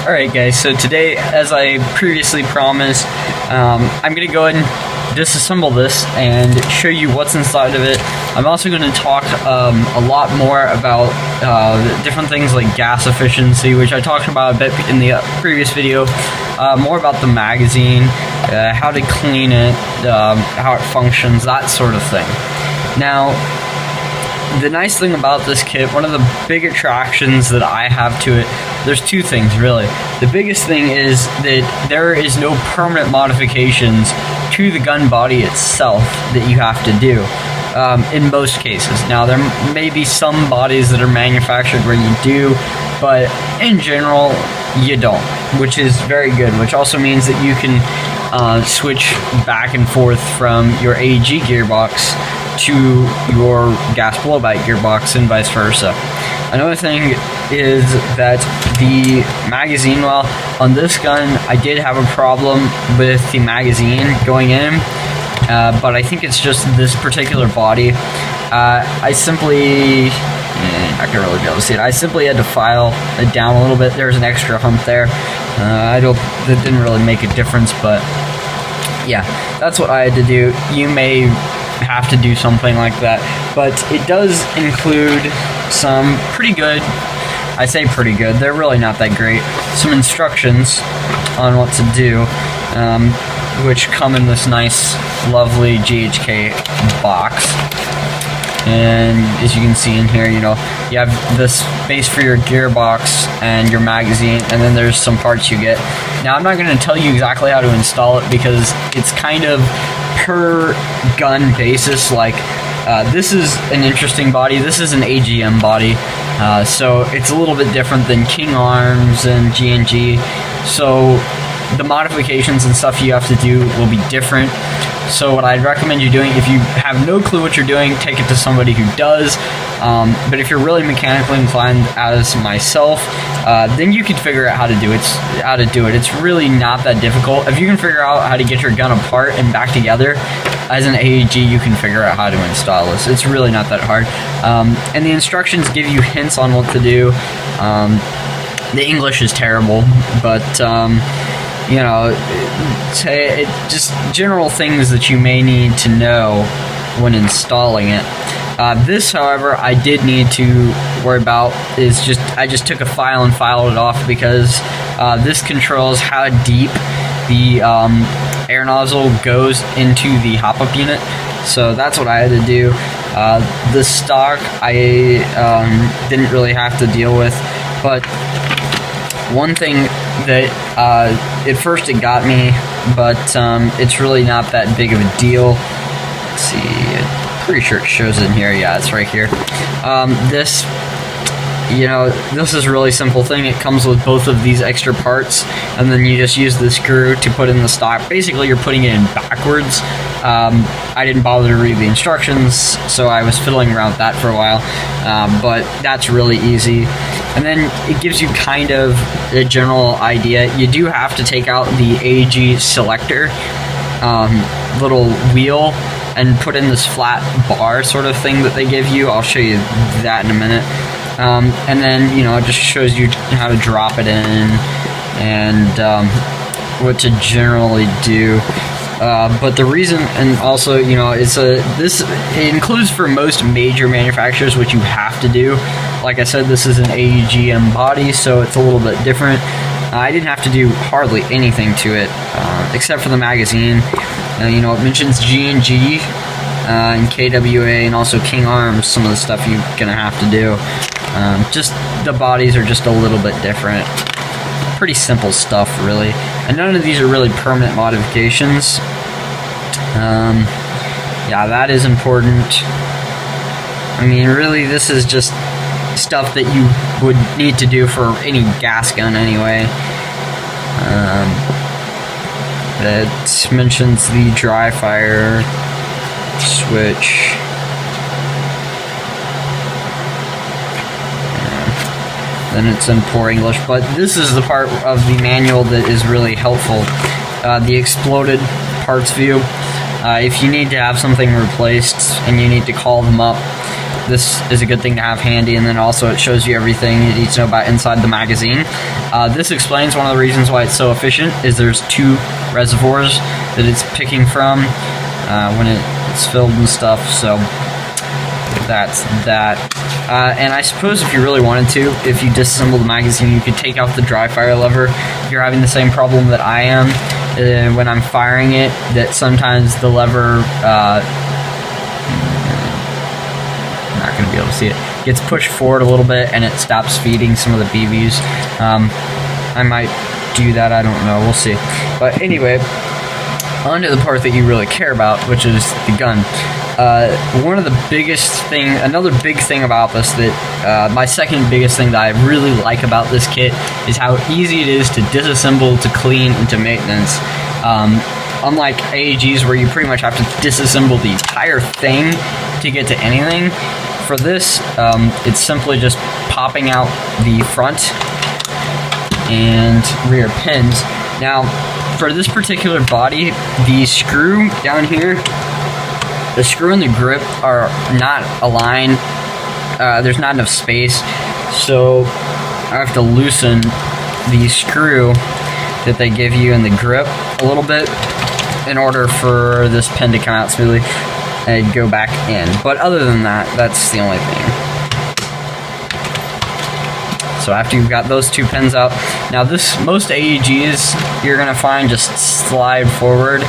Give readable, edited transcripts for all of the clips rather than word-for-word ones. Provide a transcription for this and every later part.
Alright guys, so today, as I previously promised, I'm going to go ahead and disassemble this and show you what's inside of it. I'm also going to talk a lot more about different things like gas efficiency, which I talked about a bit in the previous video, more about the magazine, how to clean it, how it functions, that sort of thing. Now, the nice thing about this kit, one of the big attractions that I have to it, there's two things really. The biggest thing is that there is no permanent modifications to the gun body itself that you have to do in most cases. Now there may be some bodies that are manufactured where you do, but in general you don't, which is very good, which also means that you can switch back and forth from your AEG gearbox to your gas blowback gearbox and vice versa. Another thing is that the magazine, well, on this gun I did have a problem with the magazine going in, but I think it's just this particular body. I simply, I can really be able to see it. I simply had to file it down a little bit. There's an extra hump there. That didn't really make a difference, but yeah, that's what I had to do. You may have to do something like that, but it does include some pretty good, I say pretty good, they're really not that great, some instructions on what to do, which come in this nice lovely GHK box. And as you can see in here, you know, you have this space for your gearbox and your magazine, and then there's some parts you get. Now I'm not going to tell you exactly how to install it because it's kind of per gun basis. Like this is an interesting body. This is an AGM body, so it's a little bit different than King Arms and G&G. So the modifications and stuff you have to do will be different. So what I'd recommend you doing, if you have no clue what you're doing, take it to somebody who does. But if you're really mechanically inclined as myself, then you can figure out how to do it. It's really not that difficult. If you can figure out how to get your gun apart and back together, as an AEG, you can figure out how to install this. It's really not that hard. And the instructions give you hints on what to do. The English is terrible, but you know, just general things that you may need to know when installing it. This, however, I did need to worry about is I just took a file and filed it off because this controls how deep the air nozzle goes into the hop-up unit. So that's what I had to do. The stock I didn't really have to deal with, but one thing that at first it got me, but it's really not that big of a deal. Let's see, I'm pretty sure it shows it in here. Yeah, it's right here. This, you know, this is a really simple thing. It comes with both of these extra parts, and then you just use the screw to put in the stock. Basically, you're putting it in backwards. I didn't bother to read the instructions, so I was fiddling around with that for a while, but that's really easy. And then it gives you kind of a general idea. You do have to take out the AEG selector little wheel and put in this flat bar sort of thing that they give you. I'll show you that in a minute. And then, you know, it just shows you how to drop it in and what to generally do. But the reason, and also, you know, it includes for most major manufacturers, which you have to do. Like I said, this is an AEGM body, so it's a little bit different. I didn't have to do hardly anything to it, except for the magazine. You know, it mentions G&G and KWA and also King Arms, some of the stuff you're gonna have to do. Just the bodies are just a little bit different. Pretty simple stuff, really. And none of these are really permanent modifications. Yeah, that is important. I mean, really, this is just stuff that you would need to do for any gas gun anyway. It mentions the dry fire switch. Then it's in poor English, but this is the part of the manual that is really helpful. The exploded parts view. If you need to have something replaced and you need to call them up, this is a good thing to have handy. And then also it shows you everything you need to know about inside the magazine. This explains one of the reasons why it's so efficient is there's 2 reservoirs that it's picking from when it's filled and stuff. So that's that. And I suppose if you really wanted to, if you disassemble the magazine, you could take out the dry fire lever. If you're having the same problem that I am when I'm firing it, that sometimes the lever, I'm not going to be able to see it, gets pushed forward a little bit and it stops feeding some of the BBs. I might do that, I don't know, we'll see. But anyway, on to the part that you really care about, which is the gun. One of the biggest thing, another big thing about this that, my second biggest thing that I really like about this kit is how easy it is to disassemble, to clean, and to maintenance. Unlike AEGs where you pretty much have to disassemble the entire thing to get to anything, for this, it's simply just popping out the front and rear pins. Now, for this particular body, the screw down here, the screw and the grip are not aligned. There's not enough space, so I have to loosen the screw that they give you in the grip a little bit in order for this pin to come out smoothly and go back in. But other than that, that's the only thing. So after you've got those 2 pins out, now most AEGs you're gonna find just slide forward.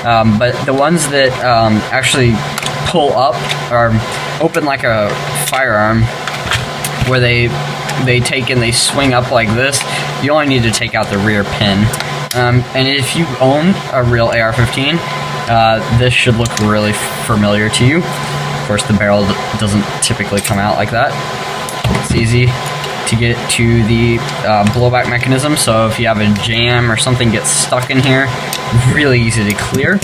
But the ones that actually pull up or open like a firearm, where they take and they swing up like this, you only need to take out the rear pin. And if you own a real AR-15, this should look really familiar to you. Of course, the barrel doesn't typically come out like that. It's easy to get to the blowback mechanism, so if you have a jam or something gets stuck in here, really easy to clear.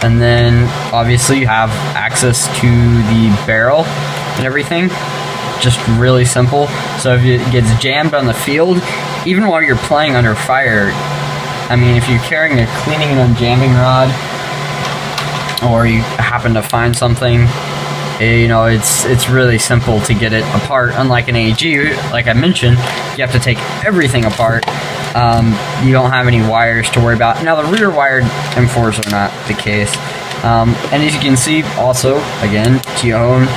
And then obviously you have access to the barrel and everything, just really simple. So if it gets jammed on the field, even while you're playing under fire, I mean, if you're carrying a cleaning and unjamming rod, or you happen to find something, you know, it's really simple to get it apart. Unlike an AEG, like I mentioned, you have to take everything apart. You don't have any wires to worry about. Now, the rear wired M4s are not the case. And as you can see, also, again, to your own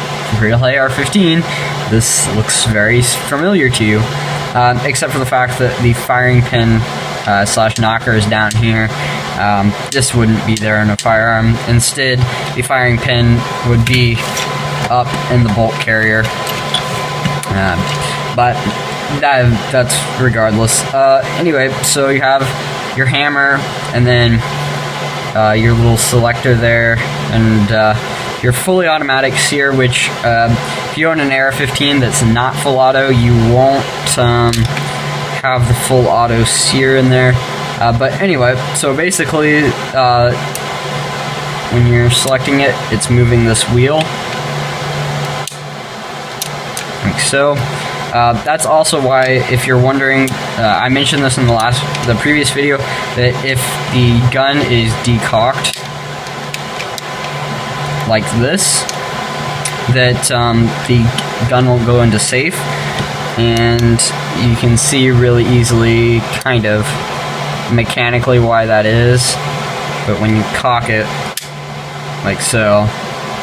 real AR-15, this looks very familiar to you, except for the fact that the firing pin slash knocker is down here. This wouldn't be there in a firearm. Instead, the firing pin would be up in the bolt carrier. But that's regardless. Anyway, so you have your hammer, and then your little selector there, and your fully automatic sear, which if you own an AR-15 that's not full auto, you won't have the full auto sear in there. But anyway, so basically when you're selecting it, it's moving this wheel like so. That's also why, if you're wondering, I mentioned this in the previous video, that if the gun is decocked like this, that the gun won't go into safe, and you can see really easily, kind of mechanically, why that is. But when you cock it like so,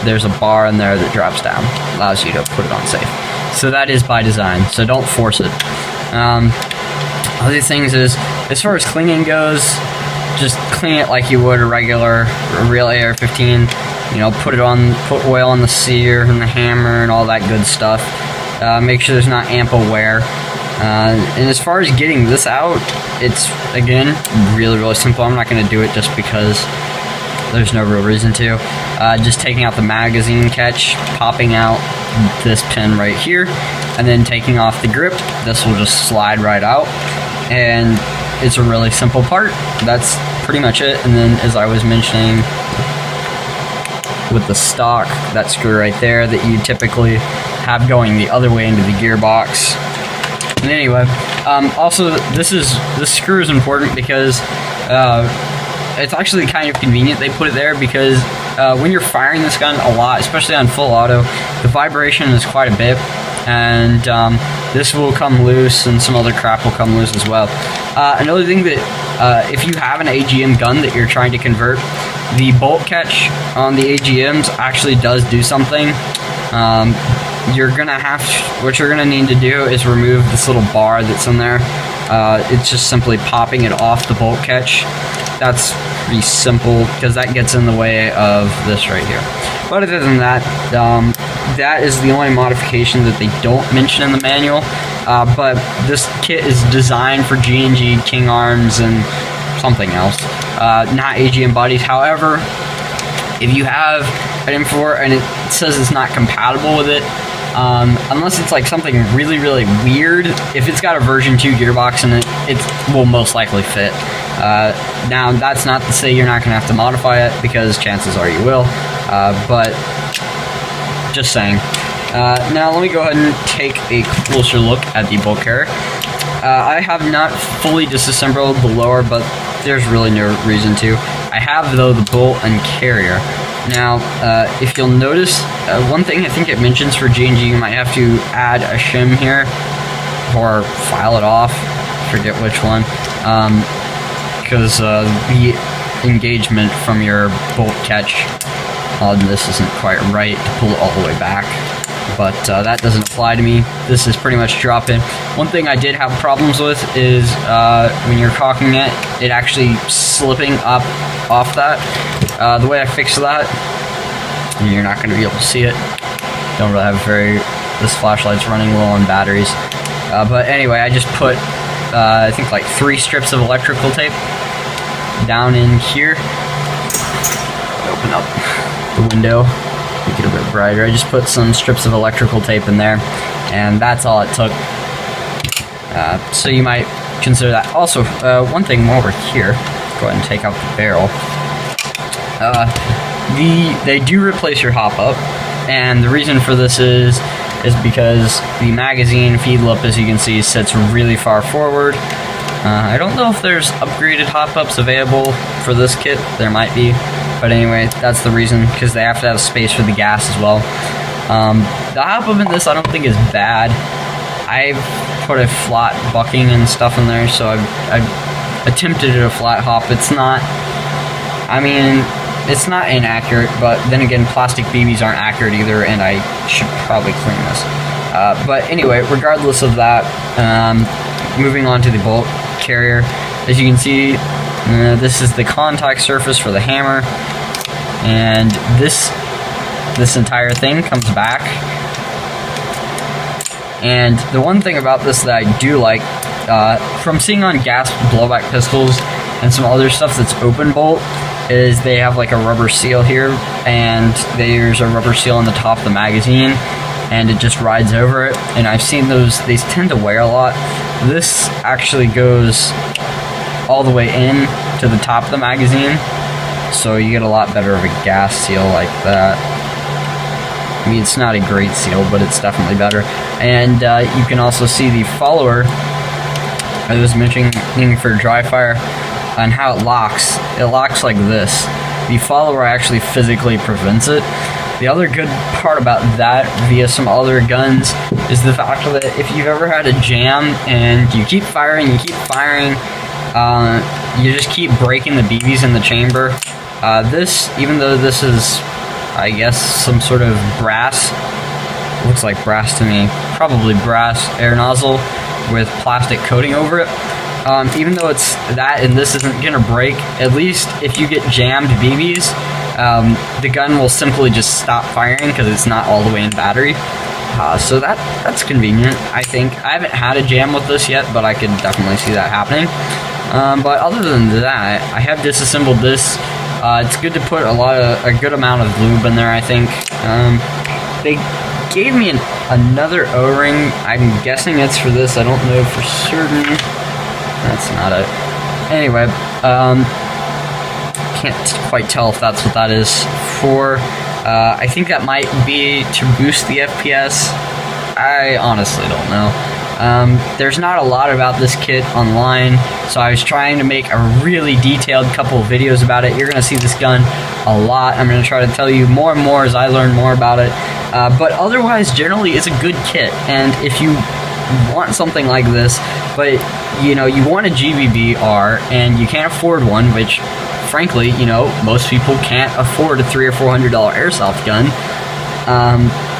there's a bar in there that drops down, allows you to put it on safe. So that is by design, so don't force it. Other things is, as far as cleaning goes, just clean it like you would a real AR-15. You know, put oil on the sear and the hammer and all that good stuff. Make sure there's not ample wear. And as far as getting this out, it's, again, really, really simple. I'm not going to do it just because there's no real reason to. Just taking out the magazine catch, popping out this pin right here, and then taking off the grip. This will just slide right out, and it's a really simple part. That's pretty much it. And then, as I was mentioning with the stock, that screw right there that you typically have going the other way into the gearbox. And anyway, also this screw is important because it's actually kind of convenient they put it there, because when you're firing this gun a lot, especially on full auto, the vibration is quite a bit, and this will come loose, and some other crap will come loose as well. Another thing that if you have an AGM gun that you're trying to convert, the bolt catch on the AGMs actually does do something. What you're gonna need to do is remove this little bar that's in there. It's just simply popping it off the bolt catch. That's pretty simple, because that gets in the way of this right here. But other than that, that is the only modification that they don't mention in the manual. But this kit is designed for G&G, King Arms, and something else, not AGM bodies. However, if you have an M4 and it says it's not compatible with it, unless it's like something really, really weird, if it's got a version 2 gearbox in it, it will most likely fit. Now, that's not to say you're not going to have to modify it, because chances are you will, but just saying. Now, let me go ahead and take a closer look at the bolt carrier. I have not fully disassembled the lower, but there's really no reason to. I have, though, the bolt and carrier. Now, if you'll notice, one thing I think it mentions for G&G, you might have to add a shim here, or file it off, forget which one, because the engagement from your bolt catch on this isn't quite right to pull it all the way back. But that doesn't apply to me. This is pretty much drop-in. One thing I did have problems with is when you're cocking it, it actually slipping up off that. The way I fixed that, and you're not going to be able to see it. Don't really have this flashlight's running low on batteries. But anyway, I just put, I think like 3 strips of electrical tape down in here. Open up the window. Make it a bit brighter. I just put some strips of electrical tape in there, and that's all it took. So you might consider that. Also, one thing while we're here, go ahead and take out the barrel. They do replace your hop-up, and the reason for this is because the magazine feed lip, as you can see, sits really far forward. I don't know if there's upgraded hop-ups available for this kit. There might be. But anyway, that's the reason, because they have to have space for the gas as well. The hop-up in this I don't think is bad. I've put a flat bucking and stuff in there, so I've attempted a flat hop. It's not, I mean, it's not inaccurate, but then again, plastic BBs aren't accurate either, and I should probably clean this. But anyway, regardless of that, moving on to the bolt carrier. As you can see, this is the contact surface for the hammer, and this entire thing comes back. And the one thing about this that I do like, from seeing on gas blowback pistols and some other stuff that's open bolt, is they have like a rubber seal here, and there's a rubber seal on the top of the magazine, and it just rides over it. And I've seen those, they tend to wear a lot. This actually goes all the way in to the top of the magazine, so you get a lot better of a gas seal like that. I mean, it's not a great seal, but it's definitely better. And you can also see the follower I was mentioning for dry fire, and how it locks. It locks like this. The follower actually physically prevents it. The other good part about that via some other guns is the fact that if you've ever had a jam and you keep firing, you just keep breaking the BBs in the chamber. This, even though this is, I guess, some sort of brass, looks like brass to me, probably brass air nozzle with plastic coating over it. Even though it's that and this isn't gonna break, at least if you get jammed BBs, the gun will simply just stop firing because it's not all the way in battery. So that's convenient, I think. I haven't had a jam with this yet, but I could definitely see that happening. But other than that, I have disassembled this. It's good to put a good amount of lube in there, I think. They gave me another O-ring. I'm guessing it's for this. I don't know for certain. That's not it. Anyway, can't quite tell if that's what that is for. I think that might be to boost the FPS. I honestly don't know. There's not a lot about this kit online, so I was trying to make a really detailed couple of videos about it. You're going to see this gun a lot. I'm going to try to tell you more and more as I learn more about it. But otherwise, generally, it's a good kit. And if you want something like this, but you know, you want a GBBR and you can't afford one, which frankly, you know, most people can't afford a $300 or $400 airsoft gun.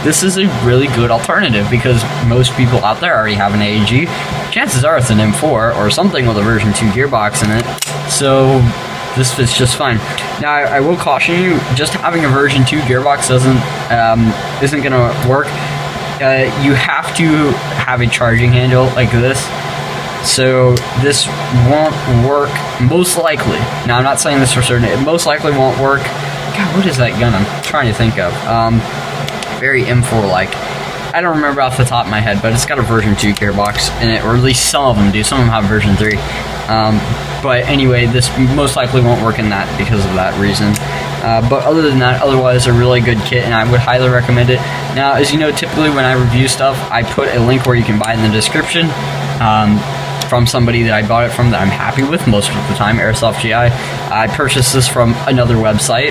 This is a really good alternative because most people out there already have an AEG. Chances are it's an M4 or something with a version 2 gearbox in it, so this fits just fine. Now, I will caution you, just having a version 2 gearbox isn't going to work. You have to have a charging handle like this, so this won't work most likely. Now, I'm not saying this for certain, it most likely won't work. God, what is that gun I'm trying to think of? Very M4-like. I don't remember off the top of my head, but it's got a version 2 gearbox in it, or at least some of them do. Some of them have version 3. But anyway, this most likely won't work in that because of that reason. But other than that, otherwise a really good kit, and I would highly recommend it. Now, as you know, typically when I review stuff, I put a link where you can buy it in the description. From somebody that I bought it from that I'm happy with most of the time, Airsoft GI. I purchased this from another website,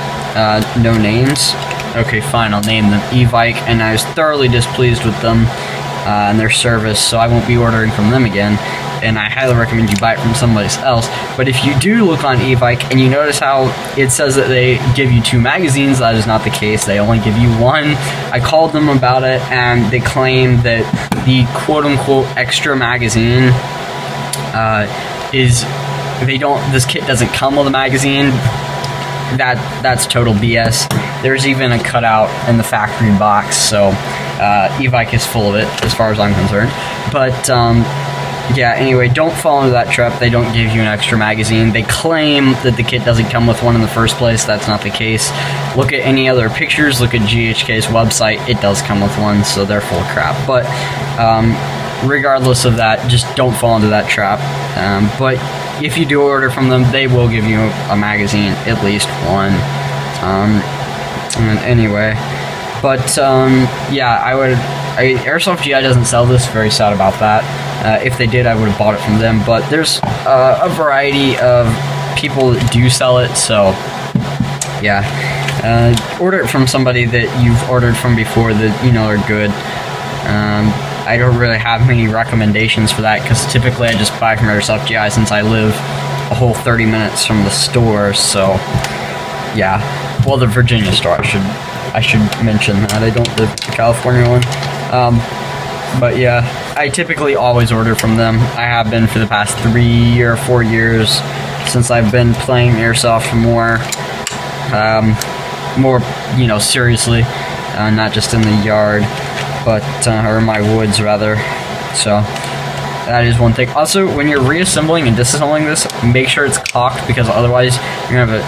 no names. Okay, fine, I'll name them, Evike, and I was thoroughly displeased with them and their service, so I won't be ordering from them again, and I highly recommend you buy it from somebody else. But if you do look on Evike and you notice how it says that they give you 2 magazines, that is not the case. They only give you 1. I called them about it, and they claim that the quote-unquote extra magazine this kit doesn't come with a magazine. That's total BS. There's even a cutout in the factory box, so Evike is full of it as far as I'm concerned. But yeah, anyway, don't fall into that trap. They don't give you an extra magazine. They claim that the kit doesn't come with one in the first place. That's not the case. Look at any other pictures, look at GHK's website, it does come with one, so they're full of crap. But regardless of that, just don't fall into that trap. But if you do order from them, they will give you a magazine, at least one. And anyway, but yeah, Airsoft GI doesn't sell this. Very sad about that. If they did, I would have bought it from them. But there's a variety of people that do sell it, so yeah, order it from somebody that you've ordered from before that you know are good. I don't really have many recommendations for that because typically I just buy from Airsoft GI since I live a whole 30 minutes from the store. So yeah, well, the Virginia store, I should mention that. I don't live in the California one. But yeah, I typically always order from them. I have been for the past 3 or 4 years since I've been playing Airsoft more, you know, seriously, not just in the yard, but or in my woods rather. So that is one thing. Also, when you're reassembling and disassembling this, make sure it's cocked because otherwise you're gonna have a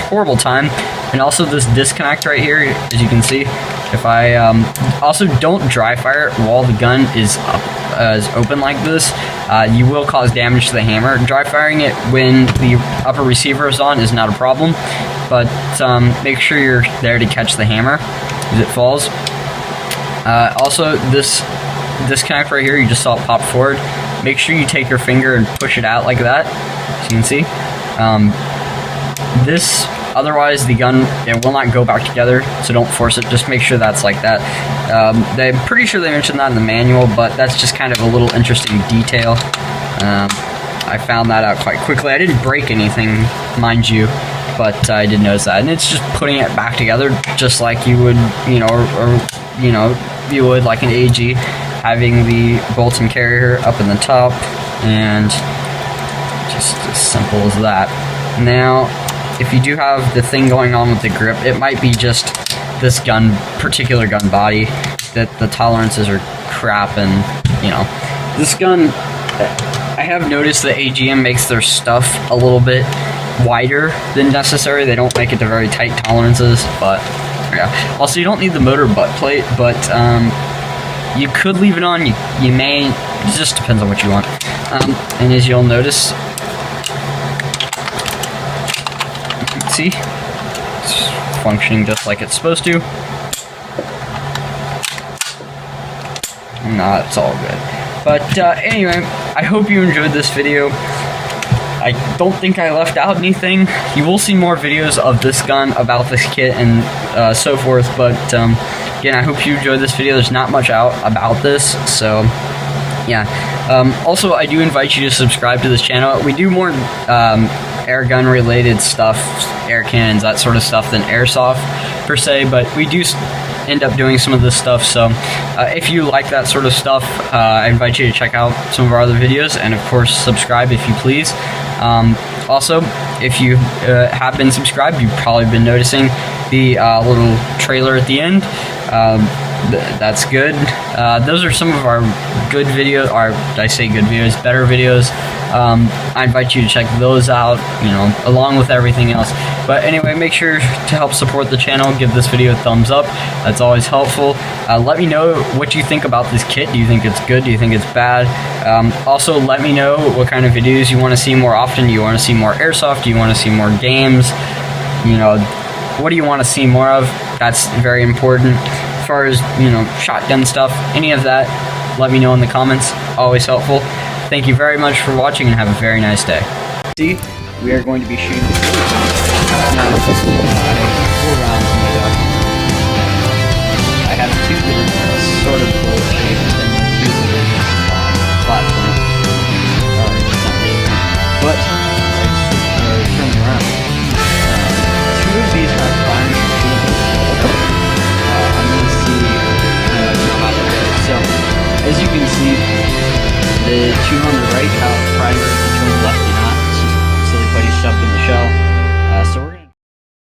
horrible time. And also this disconnect right here, as you can see, if I also don't dry fire it while the gun is open like this. You will cause damage to the hammer. Dry firing it when the upper receiver is on is not a problem, but make sure you're there to catch the hammer as it falls. Also, this disconnect right here, you just saw it pop forward. Make sure you take your finger and push it out like that, as you can see. Otherwise the gun, it will not go back together, so don't force it. Just make sure that's like that. I'm pretty sure they mentioned that in the manual, but that's just kind of a little interesting detail. I found that out quite quickly. I didn't break anything, mind you, but I did notice that. And it's just putting it back together, just like you would, you know, or you know, you would like an AG, having the bolt and carrier up in the top, and just as simple as that. Now, if you do have the thing going on with the grip, it might be just this particular gun body, that the tolerances are crap, and you know, this gun, I have noticed that AGM makes their stuff a little bit wider than necessary. They don't make it to very tight tolerances, but yeah. Also, you don't need the motor butt plate, but you could leave it on. You may. It just depends on what you want. And as you'll notice, see, it's functioning just like it's supposed to. Nah, it's all good. But anyway, I hope you enjoyed this video. I don't think I left out anything. You will see more videos of this gun, about this kit, and so forth. But again, I hope you enjoyed this video. There's not much out about this, so yeah. Also, I do invite you to subscribe to this channel. We do more air gun related stuff, air cannons, that sort of stuff, than airsoft per se, but we do end up doing some of this stuff. So if you like that sort of stuff, I invite you to check out some of our other videos, and of course subscribe if you please. Also, if you have been subscribed, you've probably been noticing the little trailer at the end. That's good. Those are some of our good videos, or did I say good videos? Better videos. I invite you to check those out, you know, along with everything else. But anyway, make sure to help support the channel. Give this video a thumbs up. That's always helpful. Let me know what you think about this kit. Do you think it's good? Do you think it's bad? Also, let me know what kind of videos you want to see more often. Do you want to see more airsoft? Do you want to see more games? You know, what do you want to see more of? That's very important. As far as, you know, shotgun stuff, any of that, let me know in the comments. Always helpful. Thank you very much for watching, and have a very nice day. See, we are going to be shooting 4 rounds made up. I have 2 that are sort of bullet shaped, and 2 that are flat point. But I turn them around. 2 of these have fine. I'm going to see how they go. So, as you can see, the 2 on the right have